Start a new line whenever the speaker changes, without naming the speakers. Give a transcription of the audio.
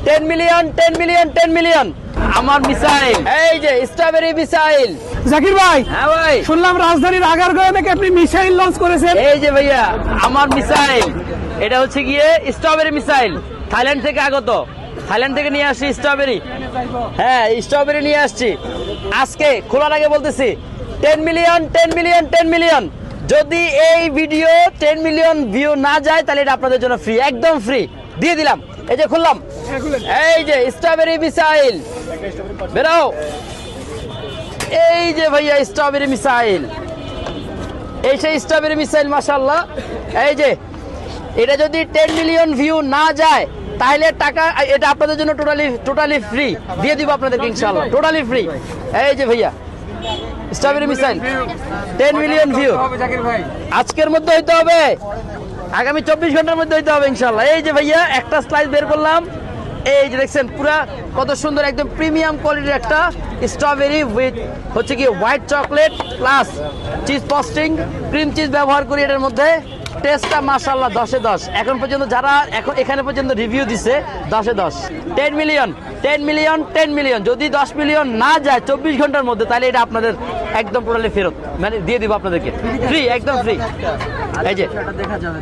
10 million 10 million 10 million আমার missile, এই যে স্ট্রবেরি মিসাইল।
জাকির ভাই,
হ্যাঁ ভাই,
শুনলাম রাজধানীর আগারগাঁও থেকে আপনি মিসাইল লঞ্চ করেছেন।
এই যে ভাইয়া আমার মিসাইল, এটা হচ্ছে গিয়ে স্ট্রবেরি মিসাইল, থাইল্যান্ড থেকে আগত। থাইল্যান্ড থেকে নিয়ে আসছি স্ট্রবেরি। হ্যাঁ, স্ট্রবেরি নিয়ে আসছি। আজকে খোলার আগে বলতেছি 10 মিলিয়ন 10 মিলিয়ন 10 মিলিয়ন। যদি এই ভিডিও 10 মিলিয়ন ভিউ না যায় তাহলে এটা আপনাদের জন্য ফ্রি, একদম ফ্রি দিয়ে দিলাম। এই যে খুললাম, এই যে স্ট্রবেরি মিসাইল, বেরাও। এই যে ভাইয়া স্ট্রবেরি মিসাইল, এই সেই স্ট্রবেরি মিসাইল, মাশাআল্লাহ। এই যে এটা যদি 10 মিলিয়ন ভিউ না যায় তাহলে টাকা, এটা আপনাদের জন্য টোটালি ফ্রি দিয়ে দিব আপনাদেরকে ইনশাআল্লাহ, টোটালি ফ্রি। এই যে ভাইয়া স্ট্রবেরি মিসাইল 10 মিলিয়ন ভিউ আজকের মধ্যে হইতে হবে, আগামী 24 ঘন্টার মধ্যে হইতে হবে ইনশাআল্লাহ। এই যে ভাইয়া একটা স্লাইস বের করলাম, এই যে দেখছেন পুরা কত সুন্দর, একদম প্রিমিয়াম কোয়ালিটির একটা স্ট্রবেরি উইথ হচ্ছে কি white chocolate plus cheese frosting, cream cheese ব্যবহার করি এটার মধ্যে। টেস্টটা মাশাআল্লাহ 10-এ 10। এখন পর্যন্ত যারা এখানে পর্যন্ত রিভিউ দিছে 10-এ 10। 10 মিলিয়ন 10 মিলিয়ন 10 মিলিয়ন, যদি 10 মিলিয়ন না যায় 24 ঘন্টার মধ্যে তাহলে এটা আপনাদের একদম টোটালি ফেরত, মানে দিয়ে দিব আপনাদেরকে ফ্রি, একদম ফ্রি। এই যে দেখা যাবে।